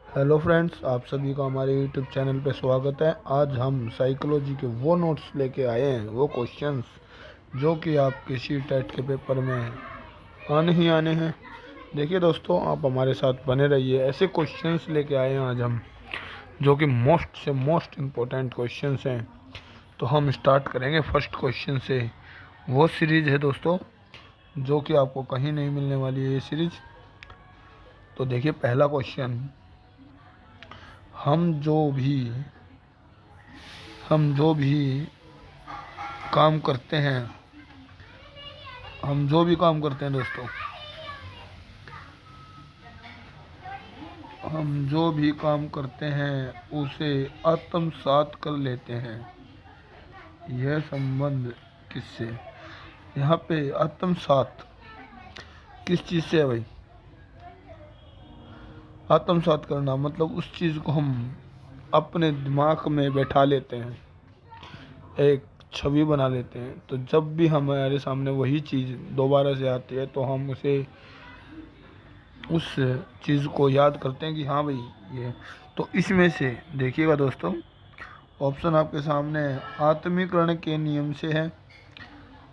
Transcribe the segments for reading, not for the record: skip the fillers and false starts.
Hello friends, आप सभी का हमारे यूट्यूब चैनल पे स्वागत है। आज हम साइकोलॉजी के वो नोट्स लेके आए हैं, वो क्वेश्चंस जो कि आपके सी टेट के पेपर में आने ही आने हैं। देखिए दोस्तों, आप हमारे साथ बने रहिए। ऐसे क्वेश्चंस लेके आए हैं आज हम, जो कि मोस्ट इम्पोर्टेंट क्वेश्चंस हैं। तो हम स्टार्ट करेंगे फर्स्ट क्वेश्चन से। वो सीरीज है दोस्तों जो कि आपको कहीं नहीं मिलने वाली है, ये सीरीज। तो देखिए पहला क्वेश्चन, हम जो भी हम जो भी काम करते हैं हम जो भी काम करते हैं दोस्तों, हम जो भी काम करते हैं उसे आत्मसात कर लेते हैं। यह संबंध किससे? यहाँ पे आत्मसात किस चीज़ से है भाई? आत्मसात करना मतलब उस चीज़ को हम अपने दिमाग में बैठा लेते हैं, एक छवि बना लेते हैं। तो जब भी हमारे सामने वही चीज़ दोबारा से आती है तो हम उस चीज़ को याद करते हैं कि हाँ भाई ये। तो इसमें से देखिएगा दोस्तों, ऑप्शन आपके सामने है। आत्मीकरण के नियम से है,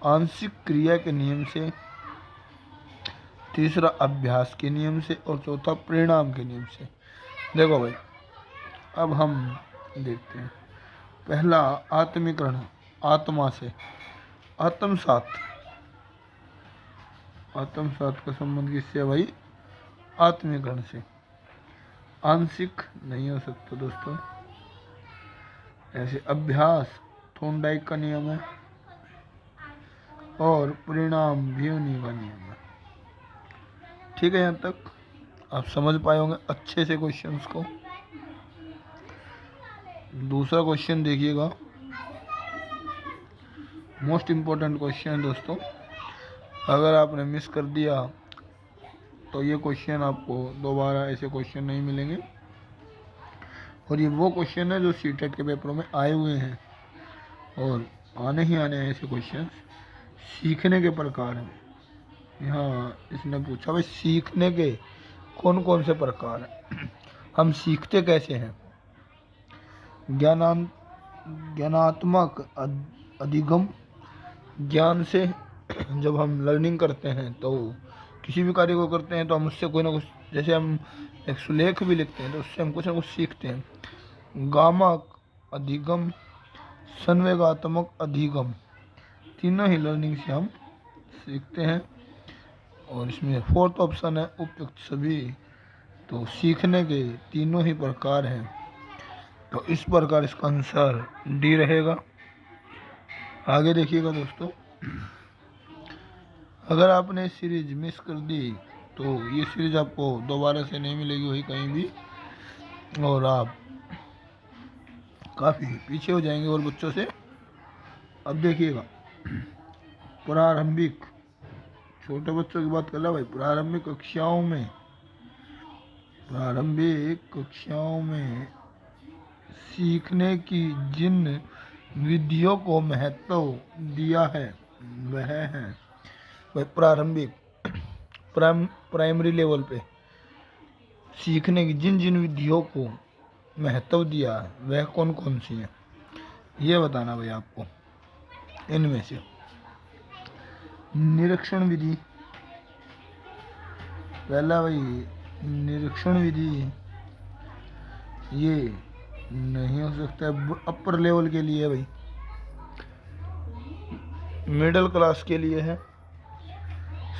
आंशिक क्रिया के नियम से, तीसरा अभ्यास के नियम से, और चौथा परिणाम के नियम से। देखो भाई, अब हम देखते हैं। पहला, आत्मीकरण, आत्मा से। आत्मसात, आत्मसात का संबंध किससे है भाई? आत्मीकरण से। आंशिक नहीं हो सकता दोस्तों। ऐसे अभ्यास थॉर्नडाइक का नियम है, और परिणाम भी उन्हीं का नियम है। ठीक है, यहाँ तक आप समझ पाए होंगे अच्छे से क्वेश्चंस को। दूसरा क्वेश्चन देखिएगा, मोस्ट इम्पोर्टेंट क्वेश्चन है दोस्तों। अगर आपने मिस कर दिया तो ये क्वेश्चन आपको दोबारा ऐसे क्वेश्चन नहीं मिलेंगे। और ये वो क्वेश्चन है जो सीटेट के पेपरों में आए हुए हैं और आने ही आने हैं ऐसे क्वेश्चन। सीखने के प्रकार हैं। यहाँ इसने पूछा भाई सीखने के कौन कौन से प्रकार हैं, हम सीखते कैसे हैं? ज्ञानान ज्ञानात्मक अधिगम, ज्ञान से। जब हम लर्निंग करते हैं तो किसी भी कार्य को करते हैं तो हम उससे कोई ना कुछ, जैसे हम एक सुलेख भी लिखते हैं तो उससे हम कुछ ना कुछ सीखते हैं। गामक अधिगम, संवेगात्मक अधिगम, तीनों ही लर्निंग से हम सीखते हैं। और इसमें फोर्थ ऑप्शन है उपयुक्त सभी। तो सीखने के तीनों ही प्रकार हैं, तो इस प्रकार इसका आंसर डी रहेगा। आगे देखिएगा दोस्तों, अगर आपने सीरीज मिस कर दी तो ये सीरीज आपको दोबारा से नहीं मिलेगी वही कहीं भी, और आप काफ़ी पीछे हो जाएंगे और बच्चों से। अब देखिएगा, प्रारंभिक, छोटे बच्चों की बात कर रहा भाई। प्रारंभिक कक्षाओं में सीखने की जिन विधियों को महत्व दिया है वह है भाई प्रारंभिक, प्राइमरी लेवल पे सीखने की जिन जिन विधियों को महत्व दिया है वह कौन कौन सी है, ये बताना भाई आपको। इनमें से निरीक्षण विधि, पहला भाई निरीक्षण विधि, ये नहीं हो सकता है, अपर लेवल के लिए भाई, मिडिल क्लास के लिए है।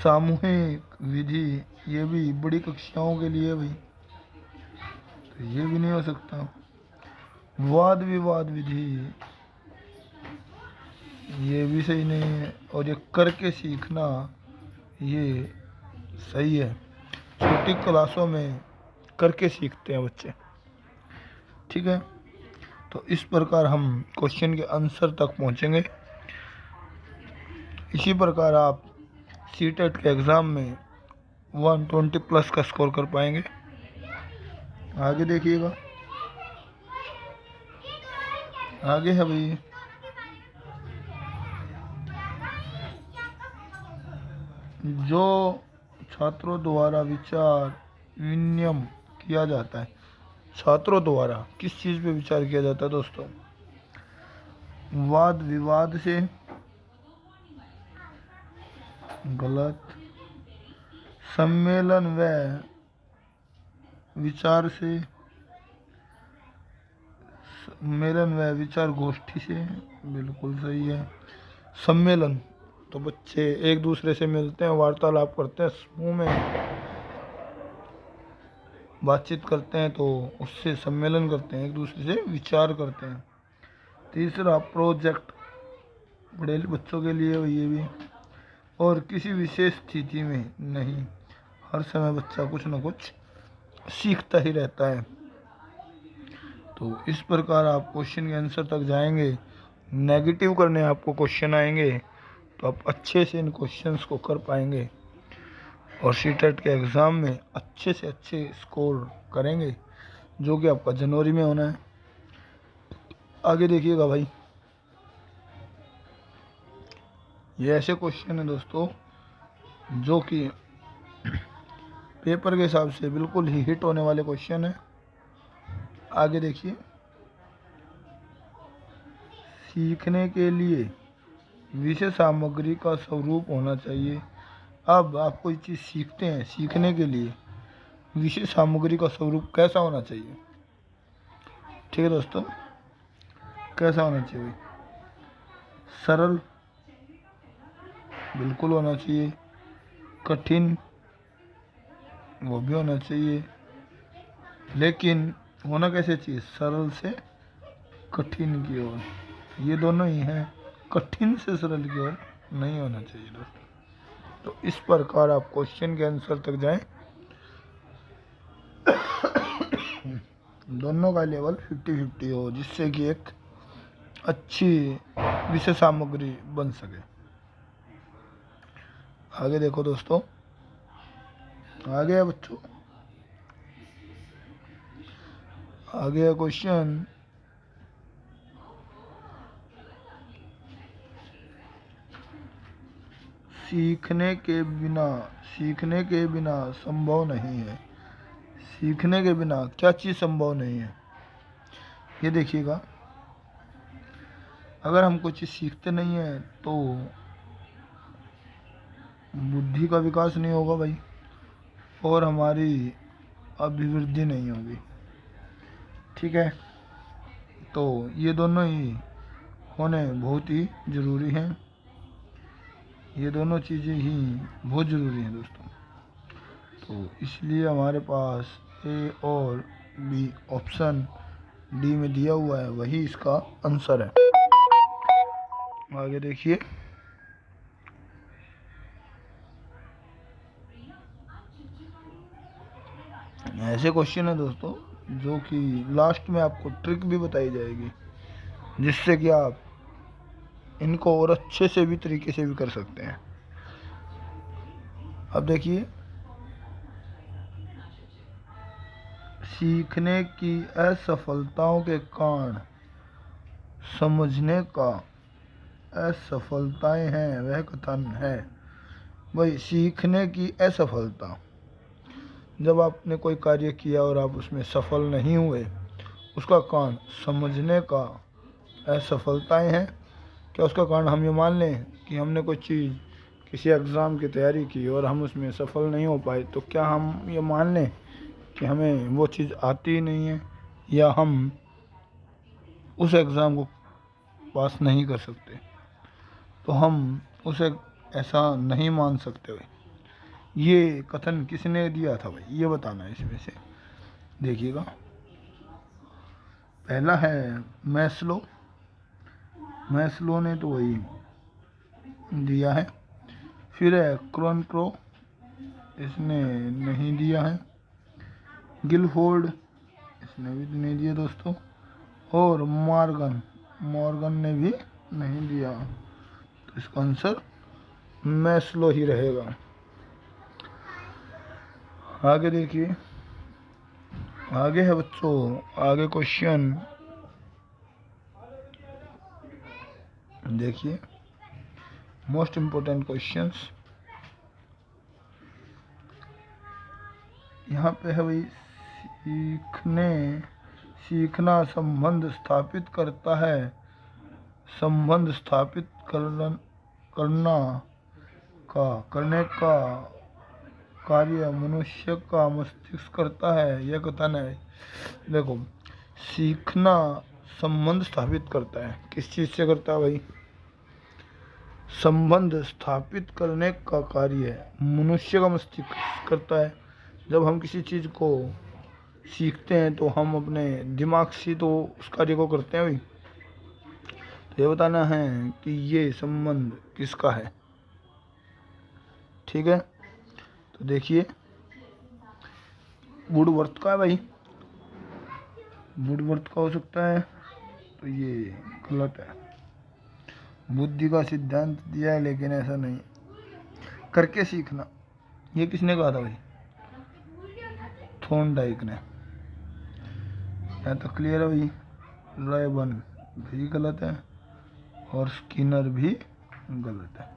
सामूहिक विधि, ये भी बड़ी कक्षाओं के लिए भाई, तो ये भी नहीं हो सकता। वाद विवाद विधि, ये भी सही नहीं है। और ये करके सीखना, ये सही है। छोटी क्लासों में करके सीखते हैं बच्चे। ठीक है, तो इस प्रकार हम क्वेश्चन के आंसर तक पहुंचेंगे। इसी प्रकार आप सीटेट के एग्ज़ाम में 120 प्लस का स्कोर कर पाएंगे। आगे देखिएगा, आगे है भाई, जो छात्रों द्वारा विचार विनिमय किया जाता है, छात्रों द्वारा किस चीज़ पे विचार किया जाता है दोस्तों? वाद विवाद से, गलत। सम्मेलन व विचार से, सम्मेलन व विचार गोष्ठी से, बिल्कुल सही है। सम्मेलन तो बच्चे एक दूसरे से मिलते हैं, वार्तालाप करते हैं, समूह में बातचीत करते हैं, तो उससे सम्मेलन करते हैं, एक दूसरे से विचार करते हैं। तीसरा प्रोजेक्ट, बड़े बच्चों के लिए ये भी। और किसी विशेष स्थिति में नहीं, हर समय बच्चा कुछ न कुछ सीखता ही रहता है। तो इस प्रकार आप क्वेश्चन के आंसर तक जाएंगे, नेगेटिव करने आपको क्वेश्चन आएंगे तो आप अच्छे से इन क्वेश्चंस को कर पाएंगे और सीटेट के एग्ज़ाम में अच्छे से अच्छे स्कोर करेंगे, जो कि आपका जनवरी में होना है। आगे देखिएगा भाई, ये ऐसे क्वेश्चन है दोस्तों जो कि पेपर के हिसाब से बिल्कुल ही हिट होने वाले क्वेश्चन है। आगे देखिए, सीखने के लिए विषय सामग्री का स्वरूप होना चाहिए। अब आप कोई चीज़ सीखते हैं, सीखने के लिए विषय सामग्री का स्वरूप कैसा होना चाहिए? ठीक है दोस्तों, कैसा होना चाहिए? सरल, बिल्कुल होना चाहिए। कठिन, वो भी होना चाहिए। लेकिन होना कैसे चाहिए? सरल से कठिन की ओर, ये दोनों ही हैं। कठिन से सरल की ओर नहीं होना चाहिए दोस्तों। तो इस प्रकार आप क्वेश्चन के आंसर तक जाएं, दोनों का लेवल 50-50 हो, जिससे कि एक अच्छी विषय सामग्री बन सके। आगे देखो दोस्तों, आगे है बच्चों, आगे है क्वेश्चन, सीखने के बिना संभव नहीं है। सीखने के बिना क्या चीज़ संभव नहीं है? ये देखिएगा, अगर हम कोई चीज़ सीखते नहीं हैं तो बुद्धि का विकास नहीं होगा भाई, और हमारी अभिवृद्धि नहीं होगी। ठीक है, तो ये दोनों ही होने बहुत ही ज़रूरी हैं। ये दोनों चीज़ें ही बहुत ज़रूरी हैं दोस्तों। तो इसलिए हमारे पास ए और बी ऑप्शन डी में दिया हुआ है, वही इसका आंसर है। आगे देखिए, ऐसे क्वेश्चन है दोस्तों जो कि लास्ट में आपको ट्रिक भी बताई जाएगी, जिससे कि आप इनको और अच्छे से भी तरीके से भी कर सकते हैं। अब देखिए, सीखने की असफलताओं के कारण समझने का असफलताएं हैं, वह कथन है। भाई, सीखने की असफलता, जब आपने कोई कार्य किया और आप उसमें सफल नहीं हुए, उसका कारण समझने का असफलताएं हैं। क्या उसका कारण हम ये मान लें कि हमने कोई चीज़, किसी एग्ज़ाम की तैयारी की और हम उसमें सफल नहीं हो पाए, तो क्या हम ये मान लें कि हमें वो चीज़ आती ही नहीं है, या हम उस एग्ज़ाम को पास नहीं कर सकते? तो हम उसे ऐसा नहीं मान सकते भाई। ये कथन किसने दिया था भाई, ये बताना है इसमें से। देखिएगा, पहला है मैस्लो ने तो वही दिया है। फिर है क्रॉन्ट्रो, इसने नहीं दिया है। गिलफोर्ड, इसने भी नहीं दिया दोस्तों। और मॉर्गन ने भी नहीं दिया। तो इसका आंसर मैस्लो ही रहेगा। आगे देखिए, आगे है बच्चों, आगे क्वेश्चन देखिए, मोस्ट इम्पोर्टेंट क्वेश्चंस यहाँ पे है भाई। सीखने सीखना संबंध स्थापित करता है। संबंध स्थापित करने का कार्य मनुष्य का मस्तिष्क करता है, यह कथन है। देखो, सीखना संबंध स्थापित करता है, किस चीज़ से करता है भाई? संबंध स्थापित करने का कार्य मनुष्य का मस्तिष्क करता है। जब हम किसी चीज़ को सीखते हैं तो हम अपने दिमाग से तो उस कार्य को करते हैं भाई। तो ये बताना है कि ये संबंध किसका है, ठीक है? तो देखिए, वुडवर्थ का है भाई, वुडवर्थ का हो सकता है, तो ये गलत है। बुद्धि का सिद्धांत दिया है लेकिन ऐसा नहीं। करके सीखना, ये किसने कहा था भाई? थॉर्नडाइक ने। यहाँ तो क्लियर है भाई, रायबर्न भी गलत है और स्किनर भी गलत है।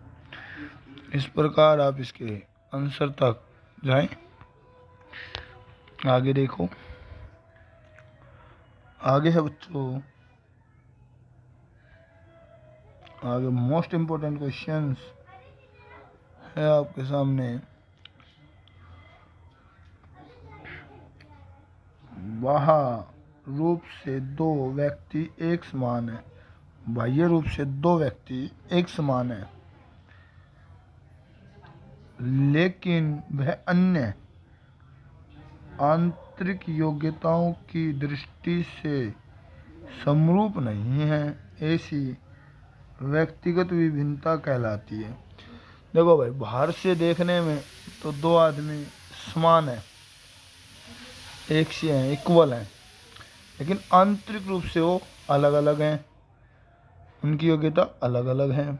इस प्रकार आप इसके आंसर तक जाएं। आगे देखो, आगे है बच्चों, आगे मोस्ट इम्पोर्टेंट क्वेश्चंस है आपके सामने। बाह्य रूप से दो व्यक्ति एक समान है। बाह्य रूप से दो व्यक्ति एक समान है, लेकिन वह अन्य आंतरिक योग्यताओं की दृष्टि से समरूप नहीं है। ऐसी व्यक्तिगत विभिन्नता कहलाती है। देखो भाई, बाहर से देखने में तो दो आदमी समान है, एक से हैं, इक्वल हैं, लेकिन आंतरिक रूप से वो अलग अलग हैं, उनकी योग्यता अलग अलग है।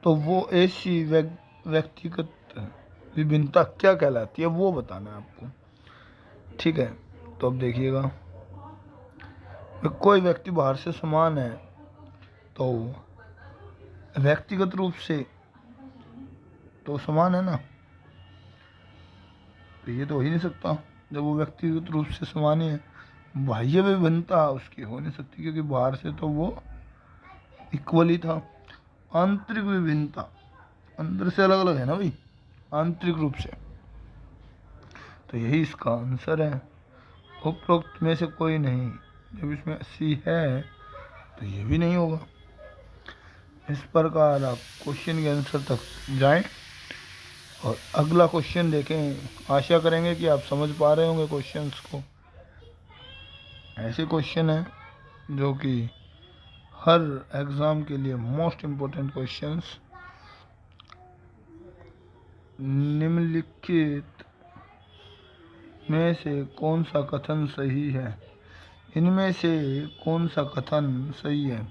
तो वो ऐसी व्यक्तिगत विभिन्नता क्या कहलाती है, वो बताना है आपको, ठीक है? तो अब देखिएगा, कोई व्यक्ति बाहर से समान है तो व्यक्तिगत रूप से तो समान है ना, तो ये तो हो ही नहीं सकता जब वो व्यक्तिगत रूप से समान ही है। बाह्य विभिन्नता उसकी हो नहीं सकती क्योंकि बाहर से तो वो इक्वल ही था। आंतरिक विभिन्नता, अंदर से अलग अलग है ना भाई, आंतरिक रूप से, तो यही इसका आंसर है। उपरोक्त में से कोई नहीं। जब इसमें सी है तो ये भी नहीं होगा। इस प्रकार आप क्वेश्चन के आंसर तक जाएं और अगला क्वेश्चन देखें। आशा करेंगे कि आप समझ पा रहे होंगे क्वेश्चंस को। ऐसे क्वेश्चन हैं जो कि हर एग्ज़ाम के लिए मोस्ट इम्पोर्टेंट क्वेश्चंस। निम्नलिखित में से कौन सा कथन सही है? इनमें से कौन सा कथन सही है?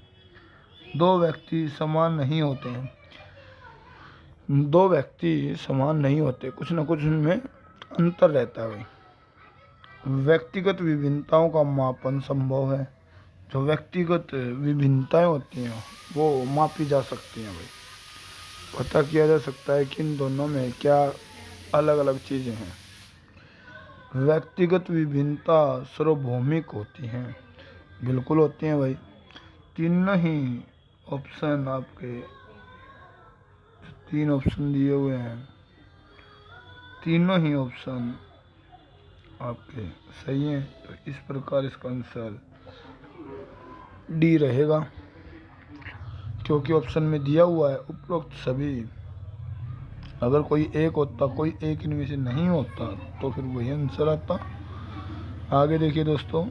दो व्यक्ति समान नहीं होते हैं। दो व्यक्ति समान नहीं होते, कुछ ना कुछ उनमें अंतर रहता है भाई। व्यक्तिगत विभिन्नताओं का मापन संभव है। जो व्यक्तिगत विभिन्नताएं होती हैं वो मापी जा सकती हैं भाई, पता किया जा सकता है कि इन दोनों में क्या अलग अलग चीज़ें हैं। व्यक्तिगत विभिन्नता सार्वभौमिक होती हैं, बिल्कुल होती हैं भाई। तीनों ही ऑप्शन आपके, तीन ऑप्शन दिए हुए हैं, तीनों ही ऑप्शन आपके सही हैं। तो इस प्रकार इसका आंसर डी रहेगा, क्योंकि ऑप्शन में दिया हुआ है उपरोक्त सभी। अगर कोई एक होता, कोई एक इनमें से नहीं होता तो फिर वही आंसर आता। आगे देखिए दोस्तों,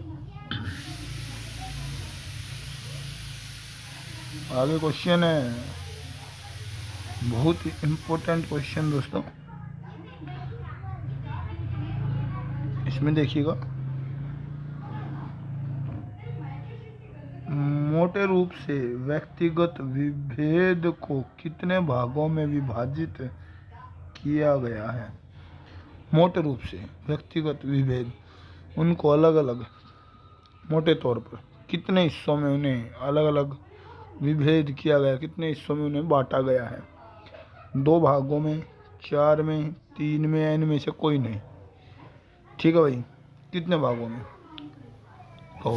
आगे क्वेश्चन है, बहुत ही इम्पोर्टेंट क्वेश्चन दोस्तों। इसमें देखिएगा, मोटे रूप से व्यक्तिगत विभेद को कितने भागों में विभाजित किया गया है? मोटे रूप से व्यक्तिगत विभेद, उनको अलग अलग मोटे तौर पर कितने हिस्सों में उन्हें अलग अलग विभेद किया गया, कितने हिस्सों में उन्हें बांटा गया है? 2 भागों में, 4 में, 3 में, या इनमें से कोई नहीं? ठीक है भाई, कितने भागों में? तो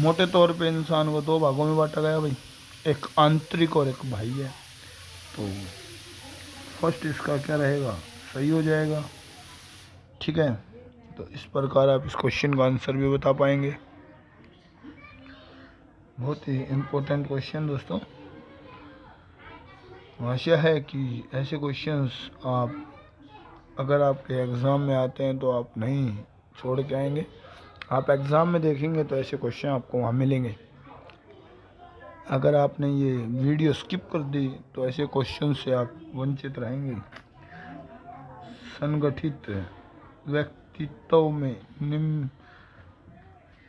मोटे तौर पे इंसान को दो भागों में बांटा गया भाई, एक आंतरिक और एक बाह्य। तो फर्स्ट इसका क्या रहेगा, सही हो जाएगा। ठीक है, तो इस प्रकार आप इस क्वेश्चन का आंसर भी बता पाएंगे। बहुत ही इम्पोर्टेंट क्वेश्चन दोस्तों। आशा है कि ऐसे क्वेश्चंस आप अगर आपके एग्ज़ाम में आते हैं तो आप नहीं छोड़ के आएंगे। आप एग्ज़ाम में देखेंगे तो ऐसे क्वेश्चन आपको वहाँ मिलेंगे। अगर आपने ये वीडियो स्किप कर दी तो ऐसे क्वेश्चन से आप वंचित रहेंगे। संगठित व्यक्तित्व में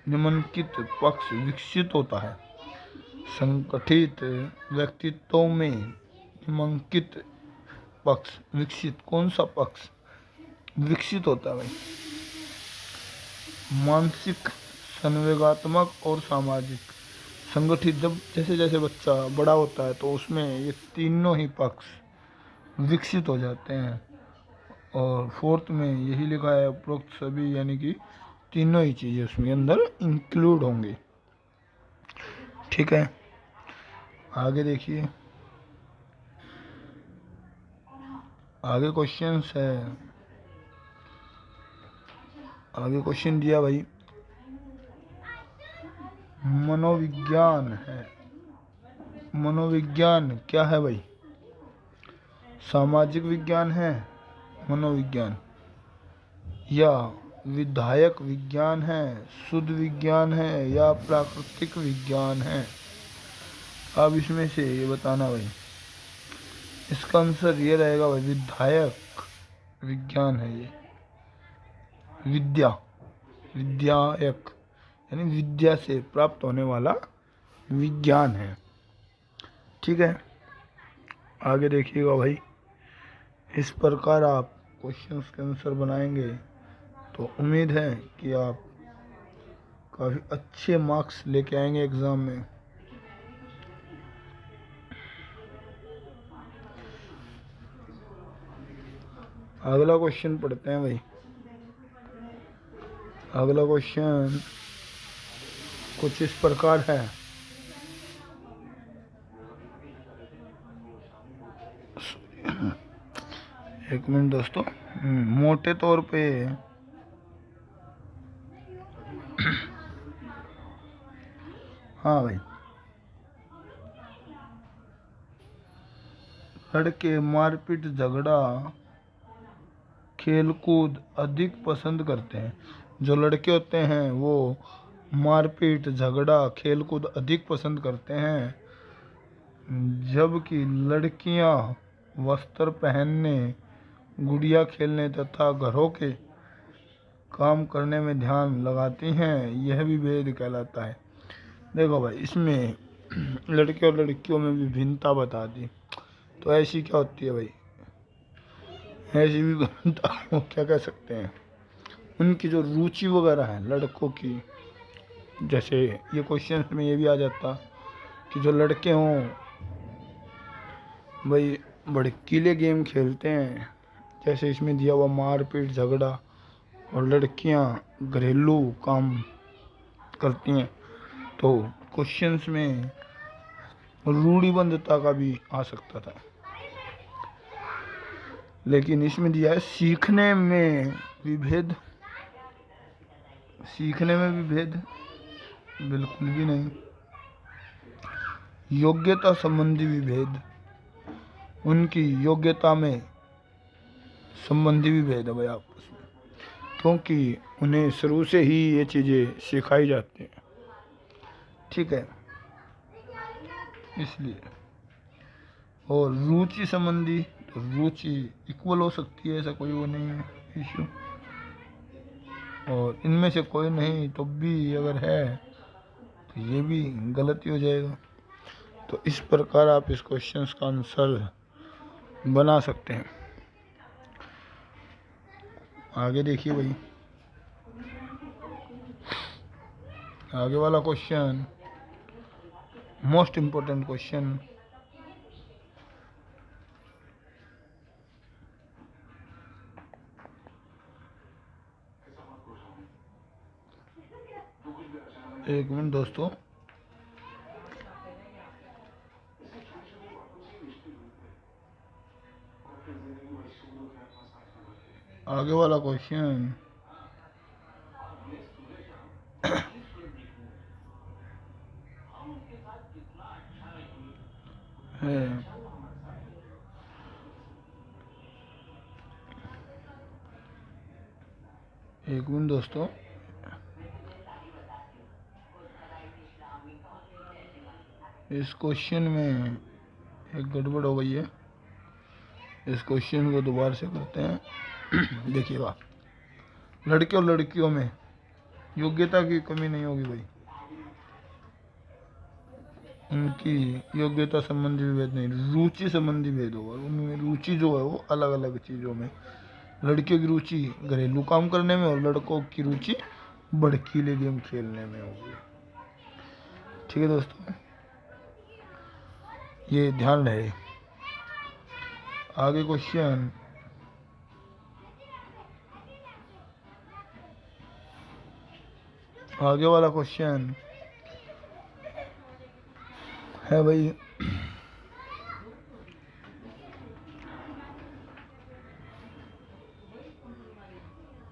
निम्नलिखित पक्ष विकसित होता है। संगठित व्यक्तित्व में निम्नलिखित पक्ष विकसित, कौन सा पक्ष विकसित होता है भाई? मानसिक, संवेगात्मक और सामाजिक। संगठित, जब जैसे जैसे बच्चा बड़ा होता है तो उसमें ये तीनों ही पक्ष विकसित हो जाते हैं। और फोर्थ में यही लिखा है उपरोक्त सभी, यानी कि तीनों ही चीज़ें उसमें अंदर इंक्लूड होंगी। ठीक है, आगे देखिए, आगे क्वेश्चन है। आगे क्वेश्चन दिया भाई, मनोविज्ञान है। मनोविज्ञान क्या है भाई? सामाजिक विज्ञान है मनोविज्ञान, या विधायक विज्ञान है, शुद्ध विज्ञान है, या प्राकृतिक विज्ञान है? अब इसमें से ये बताना भाई। इसका आंसर ये रहेगा भाई, विधायक विज्ञान है ये। विद्यायक यानी विद्या से प्राप्त होने वाला विज्ञान है। ठीक है, आगे देखिएगा भाई। इस प्रकार आप क्वेश्चंस के आंसर बनाएंगे तो उम्मीद है कि आप काफ़ी अच्छे मार्क्स लेके आएंगे एग्ज़ाम में। अगला क्वेश्चन पढ़ते हैं भाई। अगला क्वेश्चन कुछ इस प्रकार है। एक मिनट दोस्तों, मोटे तौर पे हाँ भाई, लड़के मारपीट, झगड़ा, खेलकूद अधिक पसंद करते हैं। जो लड़के होते हैं वो मारपीट, झगड़ा, खेलकूद अधिक पसंद करते हैं, जबकि लड़कियां वस्त्र पहनने, गुड़िया खेलने तथा घरों के काम करने में ध्यान लगाती हैं। यह भी भेद कहलाता है। देखो भाई, इसमें लड़के और लड़कियों में विभिन्नता बता दी, तो ऐसी क्या होती है भाई? ऐसी भी विभिन्नता को क्या कह सकते हैं, उनकी जो रुचि वगैरह है लड़कों की। जैसे ये क्वेश्चन में ये भी आ जाता कि जो लड़के हों भाई भड़कीले गेम खेलते हैं, जैसे इसमें दिया हुआ मारपीट, झगड़ा, और लड़कियां घरेलू काम करती हैं, तो क्वेश्चंस में रूढ़िबद्धता का भी आ सकता था। लेकिन इसमें दिया है सीखने में विभेद। सीखने में विभेद बिल्कुल भी नहीं। योग्यता संबंधी विभेद, उनकी योग्यता में संबंधी विभेद है भाई आपस में, क्योंकि उन्हें शुरू से ही ये चीज़ें सिखाई जाती हैं। ठीक है, इसलिए। और रुचि संबंधी, तो रुचि इक्वल हो सकती है, ऐसा कोई वो नहीं है इशू। और इनमें से कोई नहीं तो भी अगर है तो ये भी गलती हो जाएगा। तो इस प्रकार आप इस क्वेश्चन का आंसर बना सकते हैं। आगे देखिए भाई, आगे वाला क्वेश्चन मोस्ट इम्पोर्टेंट क्वेश्चन। एक मिनट दोस्तों, आगे वाला क्वेश्चन है, एक मिनट दोस्तों, इस क्वेश्चन में एक गड़बड़ हो गई है। इस क्वेश्चन को दोबारा से करते हैं। देखिएगा, लड़के और लड़कियों में योग्यता की कमी नहीं होगी भाई, उनकी योग्यता संबंधी भेद नहीं, रुचि संबंधी भेद होगा। उनमें रुचि जो है वो अलग अलग चीज़ों में, लड़कियों की रुचि घरेलू काम करने में और लड़कों की रुचि भड़कीले गेम खेलने में होगी। ठीक है दोस्तों, ये ध्यान रहे। आगे क्वेश्चन, आगे वाला क्वेश्चन है भाई,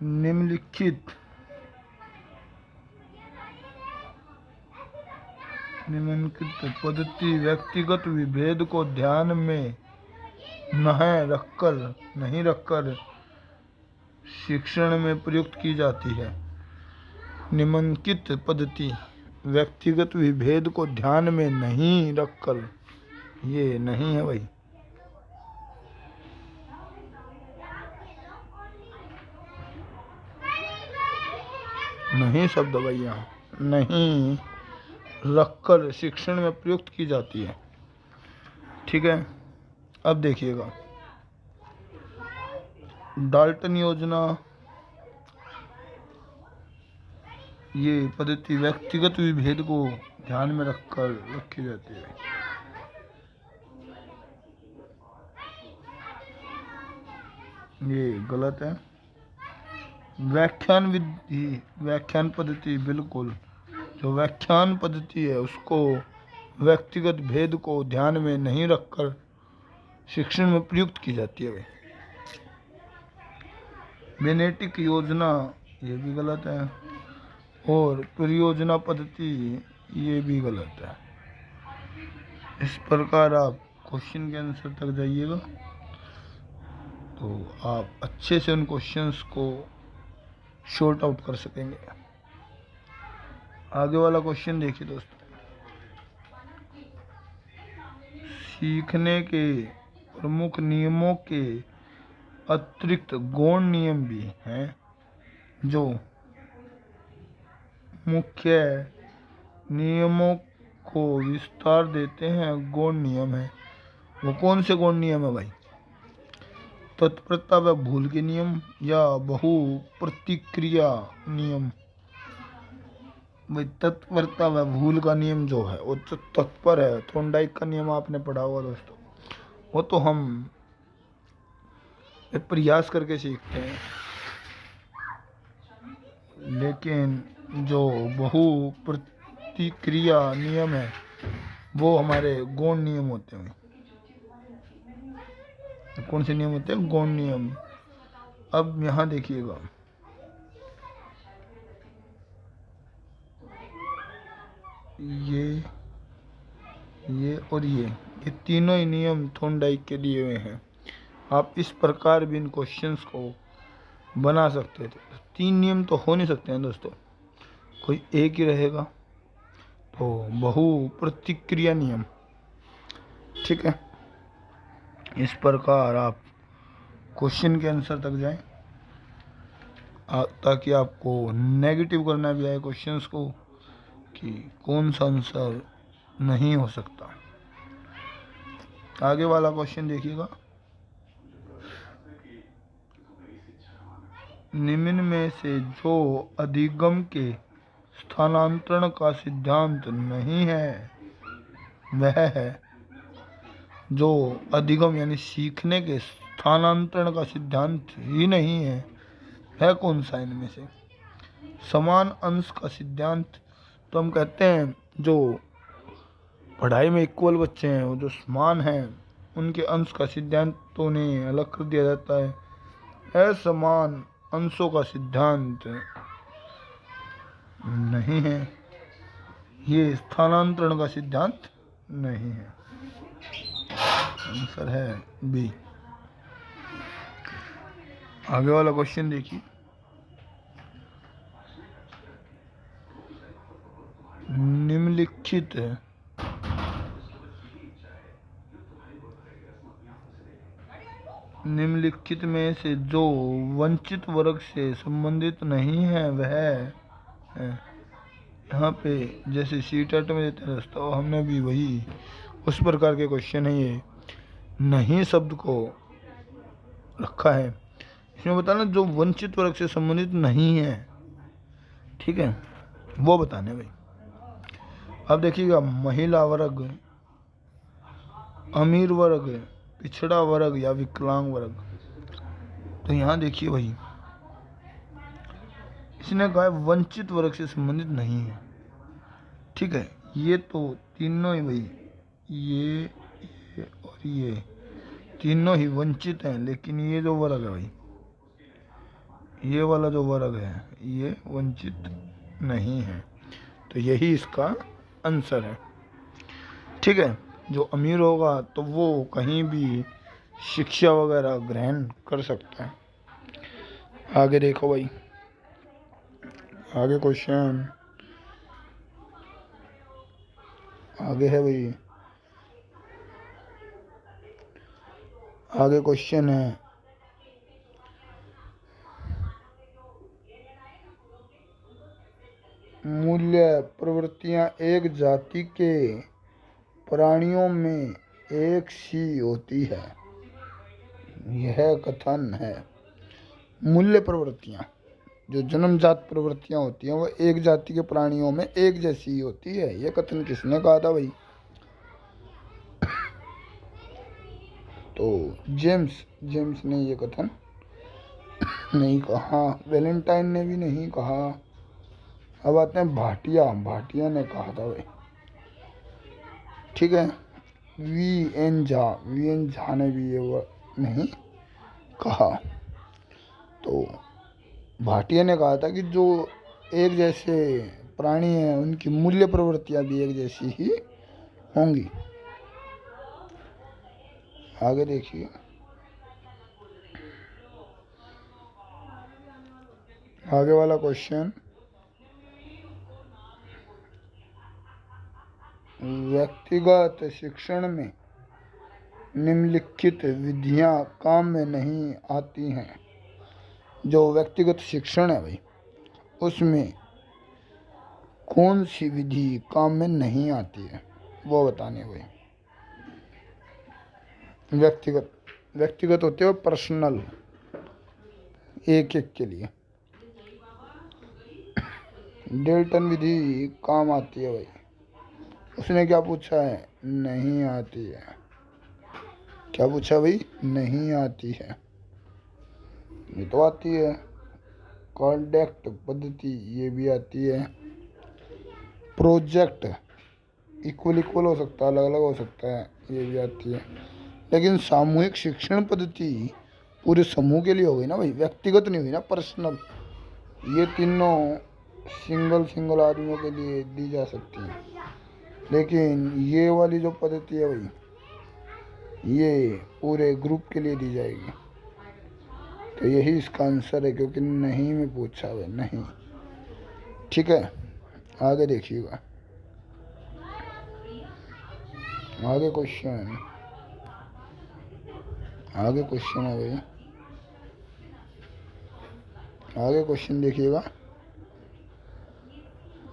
निम्नलिखित पद्धति व्यक्तिगत विभेद को ध्यान में नहीं रखकर शिक्षण में प्रयुक्त की जाती है। निम्नलिखित पद्धति व्यक्तिगत विभेद को ध्यान में नहीं रखकर, ये नहीं है भाई, नहीं शब्द भाई, यहाँ नहीं रखकर शिक्षण में प्रयुक्त की जाती है। ठीक है, अब देखिएगा, डाल्टन योजना, ये पद्धति व्यक्तिगत विभेद को ध्यान में रखकर रखी जाती है। ये गलत है। व्याख्यान विधि, व्याख्यान पद्धति, बिल्कुल जो व्याख्यान पद्धति है उसको व्यक्तिगत भेद को ध्यान में नहीं रखकर शिक्षण में प्रयुक्त की जाती है। बेनेटिक योजना, ये भी गलत है। और परियोजना पद्धति, ये भी गलत है। इस प्रकार आप क्वेश्चन के आंसर तक जाइएगा तो आप अच्छे से उन क्वेश्चंस को शॉर्ट आउट कर सकेंगे। आगे वाला क्वेश्चन देखिए दोस्तों, सीखने के प्रमुख नियमों के अतिरिक्त गौण नियम भी हैं जो मुख्य नियमों को विस्तार देते हैं। गौण नियम है, वो कौन से गौण नियम है भाई? तत्परता व भूल के नियम या बहु प्रतिक्रिया नियम? भाई तत्परता व भूल का नियम जो है वो तो तत्पर है। थॉर्नडाइक का नियम आपने पढ़ा होगा दोस्तों, वो तो हम प्रयास करके सीखते हैं, लेकिन जो बहु प्रतिक्रिया नियम है वो हमारे गौण नियम होते हैं। कौन से नियम होते हैं? गौण नियम। अब यहाँ देखिएगा, ये और ये तीनों ही नियम थॉर्नडाइक के दिए हुए हैं। आप इस प्रकार भी इन क्वेश्चंस को बना सकते थे। तीन नियम तो हो नहीं सकते हैं दोस्तों, कोई एक ही रहेगा, तो बहु प्रतिक्रिया नियम। ठीक है, इस प्रकार आप क्वेश्चन के आंसर तक जाएं ताकि आपको नेगेटिव करना भी आए क्वेश्चंस को कि कौन सा आंसर नहीं हो सकता। आगे वाला क्वेश्चन देखिएगा, निम्न में से जो अधिगम के स्थानांतरण का सिद्धांत नहीं है वह है, जो अधिगम यानी सीखने के स्थानांतरण का सिद्धांत ही नहीं है, वह कौन सा इनमें से? समान अंश का सिद्धांत, तो हम कहते हैं जो पढ़ाई में इक्वल बच्चे हैं, वो जो समान हैं, उनके अंश का सिद्धांत तो उन्हें अलग कर दिया जाता है। असमान अंशों का सिद्धांत नहीं है, ये स्थानांतरण का सिद्धांत नहीं है। आंसर है बी। आगे वाला क्वेश्चन देखिए, निम्नलिखित में से जो वंचित वर्ग से संबंधित नहीं है वह है। यहाँ पे जैसे सीटेट में देते हैं तो हमने भी वही उस प्रकार के क्वेश्चन है, ये नहीं शब्द को रखा है। इसमें बताना जो वंचित वर्ग से संबंधित नहीं है, ठीक है, वो बताने भाई। अब देखिएगा, महिला वर्ग, अमीर वर्ग, पिछड़ा वर्ग या विकलांग वर्ग। तो यहाँ देखिए भाई, इसने कहा है वंचित वर्ग से संबंधित नहीं है, ठीक है। ये तो तीनों ही भाई, ये और ये तीनों ही वंचित हैं, लेकिन ये जो वर्ग है भाई, ये वाला जो वर्ग है, ये वंचित नहीं है, तो यही इसका आंसर है, ठीक है। जो अमीर होगा तो वो कहीं भी शिक्षा वगैरह ग्रहण कर सकता है। आगे देखो भाई, आगे क्वेश्चन आगे है भाई, आगे क्वेश्चन है, मूल्य प्रवृत्तियां एक जाति के प्राणियों में एक सी होती है, यह कथन है। मूल्य प्रवृत्तियां, जो जन्मजात प्रवृत्तियां होती हैं, वो एक जाति के प्राणियों में एक जैसी होती है, यह कथन किसने कहा था भाई? तो जेम्स ने ये कथन नहीं कहा, वैलेंटाइन ने भी नहीं कहा। अब आते हैं भाटिया ने कहा था भाई, ठीक है। वी एन झा ने भी ये नहीं कहा। तो भाटिया ने कहा था कि जो एक जैसे प्राणी हैं उनकी मूल्य प्रवृत्तियां भी एक जैसी ही होंगी। आगे देखिए, आगे वाला क्वेश्चन, व्यक्तिगत शिक्षण में निम्नलिखित विधियां काम में नहीं आती हैं। जो व्यक्तिगत शिक्षण है भाई, उसमें कौन सी विधि काम में नहीं आती है, वो बताने भाई। व्यक्तिगत होते हो पर्सनल, एक के लिए। डेल्टन विधि काम आती है भाई, उसने क्या पूछा है? नहीं आती है। क्या पूछा भाई? नहीं आती है। ये तो आती है। कॉन्डक्ट पद्धति, ये भी आती है। प्रोजेक्ट इक्वल हो सकता है, अलग अलग हो सकता है, ये भी आती है। लेकिन सामूहिक शिक्षण पद्धति पूरे समूह के लिए हो गई ना भाई, व्यक्तिगत नहीं हुई ना, पर्सनल। ये तीनों सिंगल आदमियों के लिए दी जा सकती है, लेकिन ये वाली जो पद्धति है भाई, ये पूरे ग्रुप के लिए दी जाएगी। तो यही इसका आंसर है, क्योंकि नहीं में पूछा है, नहीं, ठीक है। आगे देखिएगा, आगे क्वेश्चन है भाई, आगे क्वेश्चन देखिएगा,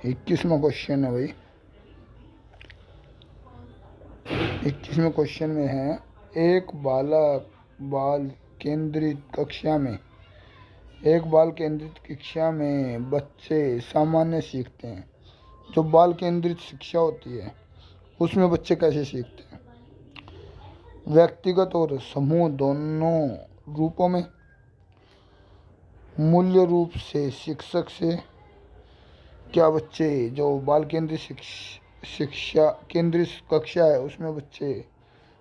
21वां क्वेश्चन है भाई। 21वें क्वेश्चन में है, एक बाल केंद्रित कक्षा में बच्चे सामान्य सीखते हैं। जो बाल केंद्रित शिक्षा होती है उसमें बच्चे कैसे सीखते हैं? व्यक्तिगत और समूह दोनों रूपों में, मूल्य रूप से शिक्षक से, क्या बच्चे जो बाल केंद्रीय शिक्षा केंद्रीय कक्षा है उसमें बच्चे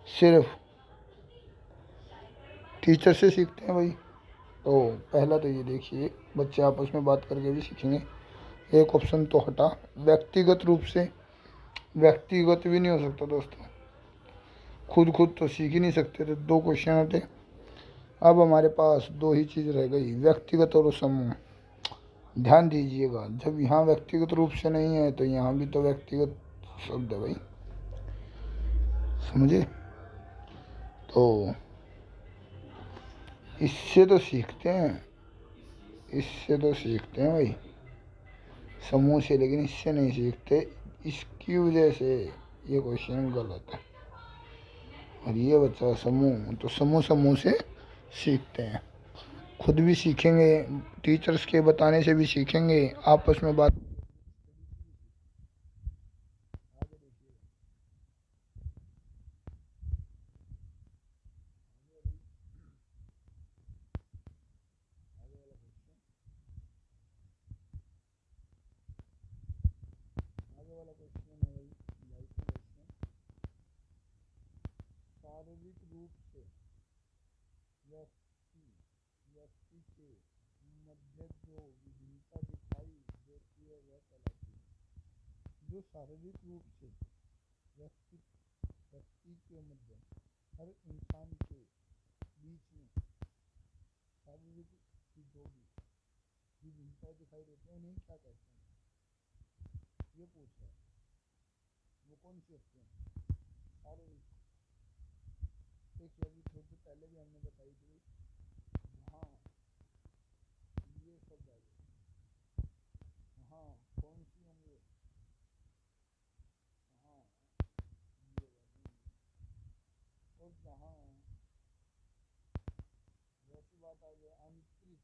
सिर्फ टीचर से सीखते हैं भाई? तो पहला तो ये देखिए, बच्चे आपस में बात करके भी सीखेंगे। एक ऑप्शन तो हटा, व्यक्तिगत रूप से। व्यक्तिगत भी नहीं हो सकता दोस्तों, खुद तो सीख ही नहीं सकते थे, दो क्वेश्चन थे। अब हमारे पास दो ही चीज़ रह गई, व्यक्तिगत और समूह। ध्यान दीजिएगा, जब यहाँ व्यक्तिगत रूप से नहीं है तो यहाँ भी तो व्यक्तिगत शब्द है भाई, समझे? तो इससे तो सीखते हैं, इससे तो सीखते हैं भाई समूह से, लेकिन इससे नहीं सीखते। इसकी वजह से ये क्वेश्चन गलत है। और ये बच्चा समूह, तो समूह से सीखते हैं। खुद भी सीखेंगे, टीचर्स के बताने से भी सीखेंगे, आपस में बात। आगे वाला क्वेश्चन है भाई, शारीरिक रूप से व्यक्ति व्यक्ति के मध्य जो विभिन्नता दिखाई देती है वह कहलाती है। जो शारीरिक रूप से व्यक्ति व्यक्ति के मध्य, हर इंसान के बीच में शारीरिक की जो भी विभिन्नता दिखाई देती है उन्हें क्या कहते हैं, ये पूछा है। वो कौन सी होती है? शारीरिक। देखिए अभी थोड़ी पहले भी हमने बताई थी, हाँ ये सब आ गए। हाँ कौन सी होंगे? हाँ ये और जहाँ वैसी बात आ गई आंतरिक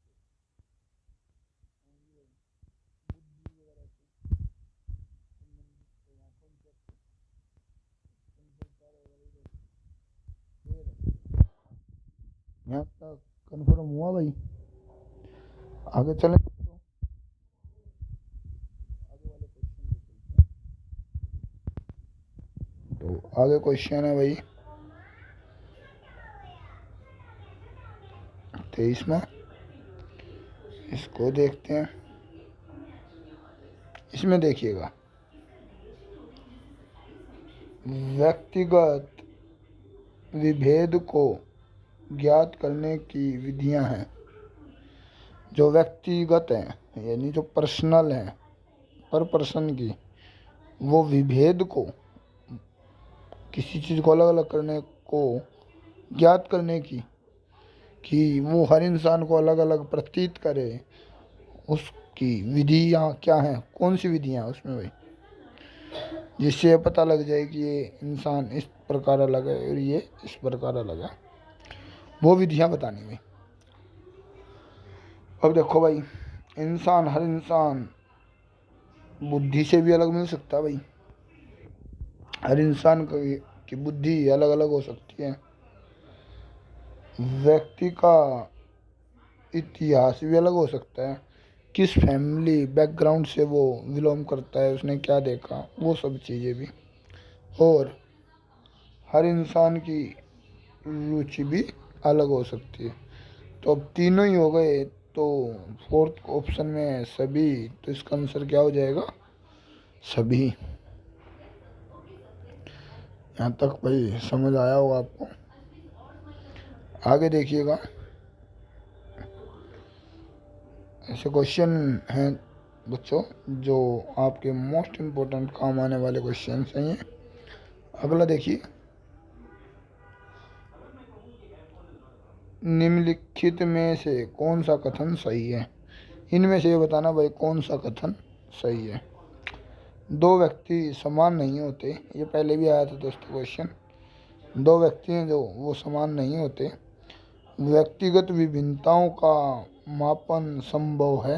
बुद्धि वगैरह से संबंधित, तो वहाँ कौन सी यहाँ तक कन्फर्म हुआ भाई? आगे चलें दोस्तों, आगे वाले क्वेश्चन पे चलते हैं। तो आगे क्वेश्चन है भाई 23 में, इसको देखते हैं। इसमें देखिएगा, व्यक्तिगत विभेद को ज्ञात करने की विधियां हैं। जो व्यक्तिगत हैं यानी जो पर्सनल हैं, पर पर्सन की, वो विभेद को, किसी चीज़ को अलग अलग करने को ज्ञात करने की, कि वो हर इंसान को अलग अलग प्रतीत करे, उसकी विधियाँ क्या हैं, कौन सी विधियाँ उसमें भाई, जिससे पता लग जाए कि ये इंसान इस प्रकार अलग है और ये इस प्रकार अलग है, वो विधियाँ बतानी भाई। अब देखो भाई, इंसान, हर इंसान बुद्धि से भी अलग मिल सकता है भाई। हर इंसान की बुद्धि अलग अलग हो सकती है। व्यक्ति का इतिहास भी अलग हो सकता है, किस फैमिली बैकग्राउंड से वो बिलोंग करता है, उसने क्या देखा, वो सब चीज़ें भी। और हर इंसान की रुचि भी अलग हो सकती है। तो अब तीनों ही हो गए, तो फोर्थ ऑप्शन में सभी, तो इसका आंसर क्या हो जाएगा? सभी। यहाँ तक भाई समझ आया होगा आपको? आगे देखिएगा, ऐसे क्वेश्चन हैं बच्चों जो आपके मोस्ट इम्पोर्टेंट काम आने वाले क्वेश्चन हैं ये। अगला देखिए, निम्नलिखित में से कौन सा कथन सही है? इनमें से ये बताना भाई कौन सा कथन सही है। दो व्यक्ति समान नहीं होते, ये पहले भी आया था दोस्तों क्वेश्चन। दो व्यक्ति हैं जो वो समान नहीं होते। व्यक्तिगत विभिन्नताओं का मापन संभव है।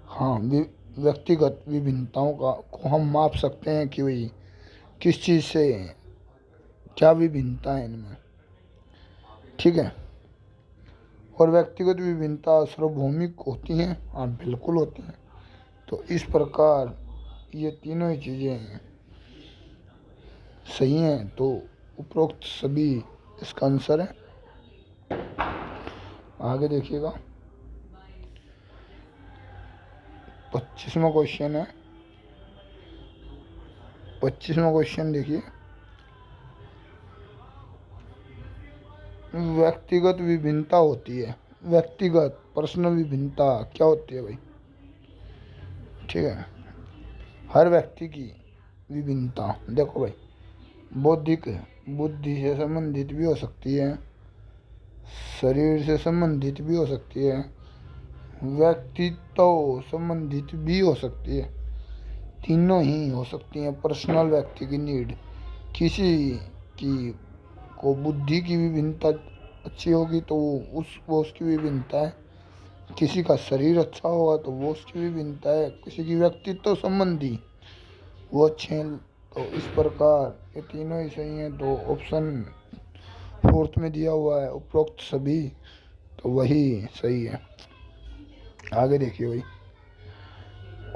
हाँ, व्यक्तिगत विभिन्नताओं का को हम माप सकते हैं कि भाई किस चीज़ से क्या विभिन्नता है इनमें, ठीक है। और व्यक्तिगत विभिन्नता सार्वभौमिक होती हैं, हाँ बिल्कुल होती हैं। तो इस प्रकार ये तीनों ही चीज़ें सही हैं, तो उपरोक्त सभी इसका आंसर है। आगे देखिएगा 25वां क्वेश्चन है। 25वां क्वेश्चन देखिए, व्यक्तिगत विभिन्नता होती है। व्यक्तिगत पर्सनल विभिन्नता क्या होती है भाई? ठीक है, हर व्यक्ति की विभिन्नता देखो भाई, बौद्धिक बुद्धि से संबंधित भी हो सकती है, शरीर से संबंधित भी हो सकती है, व्यक्तित्व संबंधित भी हो सकती है, तीनों ही हो सकती हैं। पर्सनल व्यक्ति की नीड, किसी की को बुद्धि की विभिन्नता अच्छी होगी तो वो उसकी विभिन्नता है, किसी का शरीर अच्छा होगा तो वो उसकी विभिन्नता है, किसी की व्यक्तित्व संबंधी वो अच्छे हैं। तो इस प्रकार ये तीनों ही सही हैं। तो ऑप्शन 4 में दिया हुआ है उपरोक्त सभी, तो वही सही है। आगे देखिए भाई,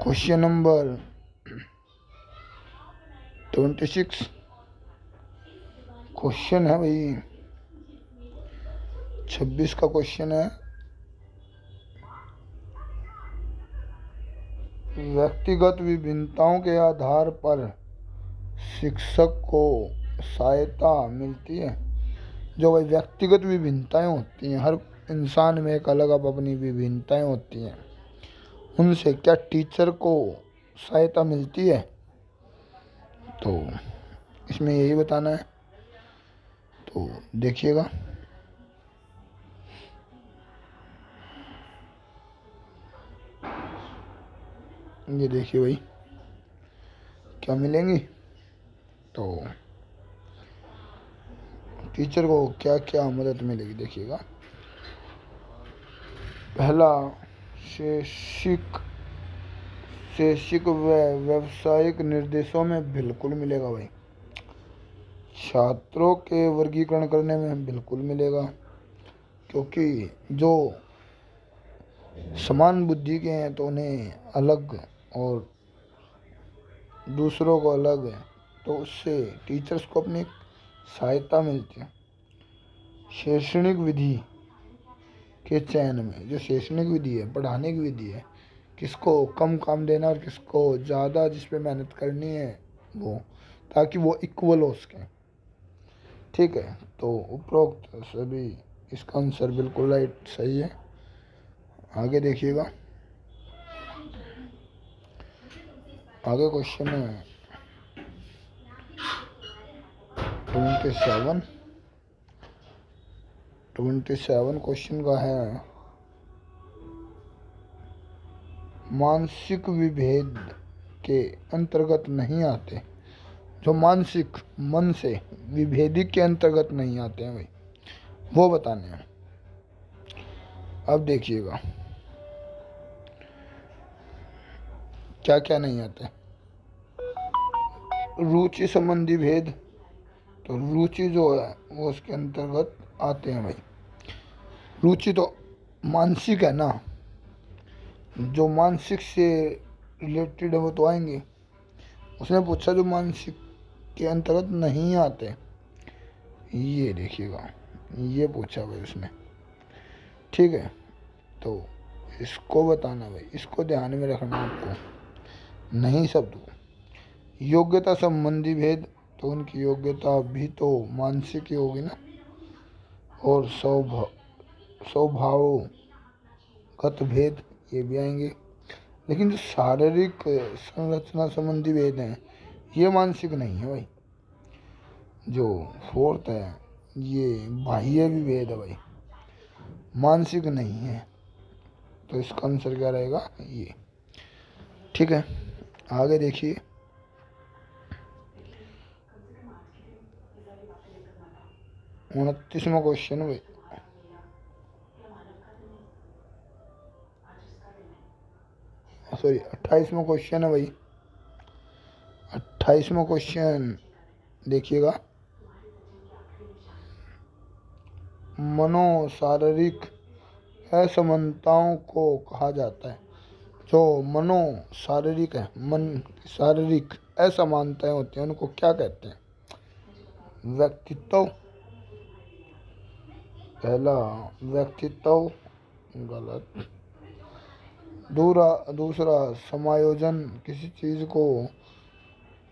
क्वेश्चन नंबर 26 क्वेश्चन है भाई, 26 का क्वेश्चन है, व्यक्तिगत विभिन्नताओं के आधार पर शिक्षक को सहायता मिलती है। जो भाई व्यक्तिगत विभिन्नताएं होती हैं, हर इंसान में एक अलग अपनी विभिन्नताएं होती हैं, उनसे क्या टीचर को सहायता मिलती है? तो इसमें यही बताना है। तो देखिएगा, ये देखिए भाई क्या मिलेंगी। तो टीचर को क्या क्या मदद मिलेगी देखिएगा। पहला, शैक्षिक व व्यावसायिक निर्देशों में बिल्कुल मिलेगा भाई, छात्रों के वर्गीकरण करने में बिल्कुल मिलेगा, क्योंकि जो समान बुद्धि के हैं तो उन्हें अलग और दूसरों को अलग है, तो उससे टीचर्स को अपनी सहायता मिलती है। शैक्षणिक विधि के चयन में, जो शैक्षणिक विधि है, पढ़ाने की विधि है, किसको कम काम देना और किसको ज़्यादा जिस पे मेहनत करनी है वो, ताकि वो इक्वल हो सके। ठीक है, तो उपरोक्त सभी इसका आंसर बिल्कुल राइट सही है। आगे देखिएगा, आगे क्वेश्चन है 27 क्वेश्चन का है, मानसिक विभेद के अंतर्गत नहीं आते। जो मानसिक मन से विभेदिक के अंतर्गत नहीं आते हैं भाई, वो बताने हैं। अब देखिएगा क्या क्या नहीं आते। रुचि संबंधी भेद, तो रुचि जो है वो उसके अंतर्गत आते हैं भाई। रुचि तो मानसिक है ना, जो मानसिक से रिलेटेड है वो तो आएंगे। उसने पूछा जो मानसिक के अंतर्गत नहीं आते, ये देखिएगा, ये पूछा भाई उसने। ठीक है, तो इसको बताना भाई, इसको ध्यान में रखना आपको, नहीं शब्द। योग्यता संबंधी भेद, तो उनकी योग्यता भी तो मानसिक ही होगी ना, और स्वभावगत भेद ये भी आएंगे। लेकिन जो शारीरिक संरचना संबंधी भेद हैं ये मानसिक नहीं है भाई। जो 4th है ये बाह्य भी भेद है भाई, मानसिक नहीं है, तो इसका आंसर क्या रहेगा? ये। ठीक है, आगे देखिए, 29वां क्वेश्चन भाई, सॉरी 28वां क्वेश्चन है भाई। 28वां क्वेश्चन देखिएगा, मनोशारीरिक असमानताओं को कहा जाता है। जो मनो शारीरिक है, मन की शारीरिक असमानताएं होती हैं उनको क्या कहते हैं? व्यक्तित्व, पहला व्यक्तित्व गलत। दूसरा समायोजन, किसी चीज को,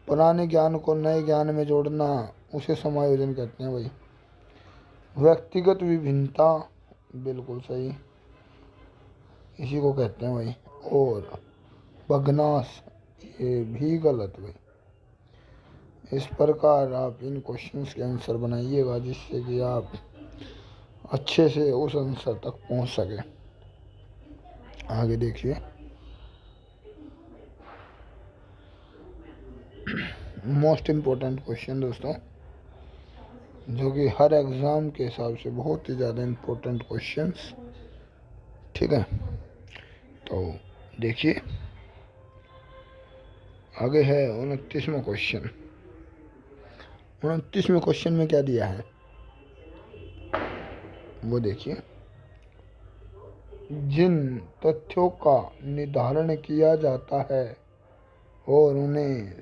पुराने ज्ञान को नए ज्ञान में जोड़ना, उसे समायोजन कहते हैं भाई। व्यक्तिगत विभिन्नता, बिल्कुल सही, इसी को कहते हैं भाई। और भगनाश, ये भी गलत भाई। इस प्रकार आप इन क्वेश्चंस के आंसर बनाइएगा जिससे कि आप अच्छे से उस आंसर तक पहुंच सके। आगे देखिए, मोस्ट इम्पोर्टेंट क्वेश्चन दोस्तों, जो कि हर एग्ज़ाम के हिसाब से बहुत ही ज़्यादा इम्पोर्टेंट क्वेश्चंस, ठीक है। तो देखिए, आगे है 29वां क्वेश्चन। 29वें क्वेश्चन में क्या दिया है वो देखिए। जिन तथ्यों का निर्धारण किया जाता है और उन्हें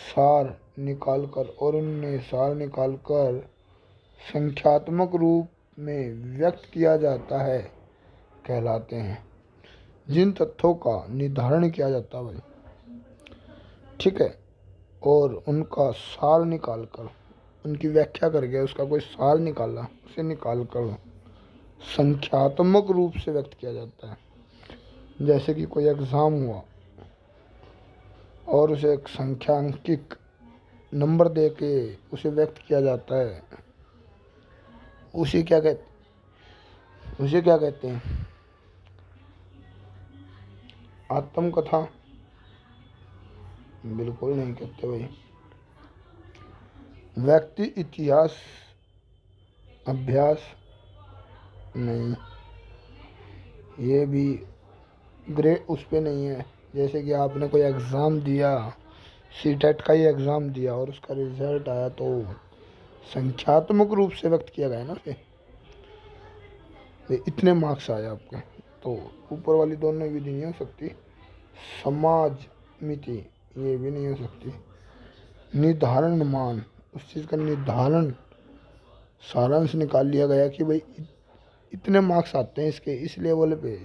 सार निकालकर संख्यात्मक रूप में व्यक्त किया जाता है कहलाते हैं। जिन तथ्यों का निर्धारण किया जाता है भाई, ठीक है, और उनका सार निकालकर, उनकी व्याख्या करके उसका कोई सार निकाला, उसे निकालकर संख्यात्मक रूप से व्यक्त किया जाता है। जैसे कि कोई एग्ज़ाम हुआ और उसे एक संख्यांकिक नंबर दे के उसे व्यक्त किया जाता है, उसे क्या कहते हैं? आत्मकथा? बिल्कुल नहीं कहते भाई। व्यक्ति इतिहास अभ्यास? नहीं, ये भी ग्रेड उस पे नहीं है। जैसे कि आपने कोई एग्ज़ाम दिया, सीटेट का ही एग्ज़ाम दिया और उसका रिजल्ट आया तो संख्यात्मक रूप से व्यक्त किया गया ना उसे, इतने मार्क्स आए आपके, तो ऊपर वाली दोनों विधि नहीं हो सकती। समाज मिति, ये भी नहीं हो सकती। निर्धारण मान, उस चीज़ का निर्धारण, सारांश निकाल लिया गया कि भाई इतने मार्क्स आते हैं इसके, इस लेवल पे,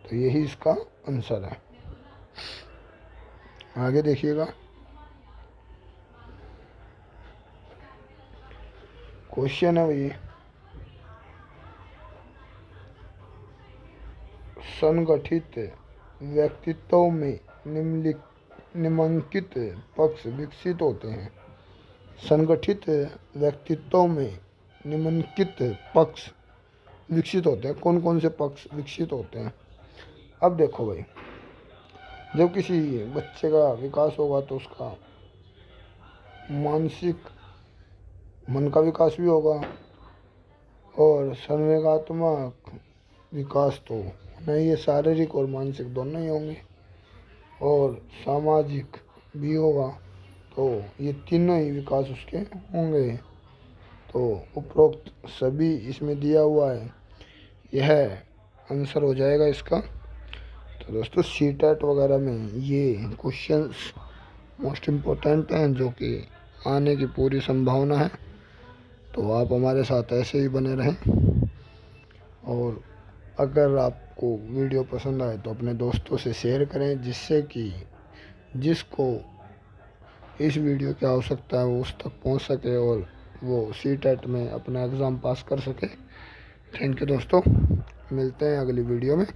तो यही इसका आंसर है। आगे देखिएगा, क्वेश्चन है भाई, संगठित व्यक्तित्व में निम्नलिखित पक्ष विकसित होते हैं। संगठित व्यक्तित्व में निम्नलिखित पक्ष विकसित होते हैं। कौन कौन से पक्ष विकसित होते हैं? अब देखो भाई, जब किसी बच्चे का विकास होगा तो उसका मानसिक, मन का विकास भी होगा, और संवेगात्मक विकास तो नहीं, ये शारीरिक और मानसिक दोनों ही होंगे, और सामाजिक भी होगा, तो ये तीनों ही विकास उसके होंगे। तो उपरोक्त सभी इसमें दिया हुआ है, यह आंसर हो जाएगा इसका। तो दोस्तों, सीटेट वगैरह में ये क्वेश्चंस मोस्ट इम्पोर्टेंट हैं, जो कि आने की पूरी संभावना है। तो आप हमारे साथ ऐसे ही बने रहें, और अगर आपको वीडियो पसंद आए तो अपने दोस्तों से शेयर करें, जिससे कि जिसको इस वीडियो की आवश्यकता है वो उस तक पहुंच सके और वो सीटेट में अपना एग्ज़ाम पास कर सके। थैंक यू दोस्तों, मिलते हैं अगली वीडियो में।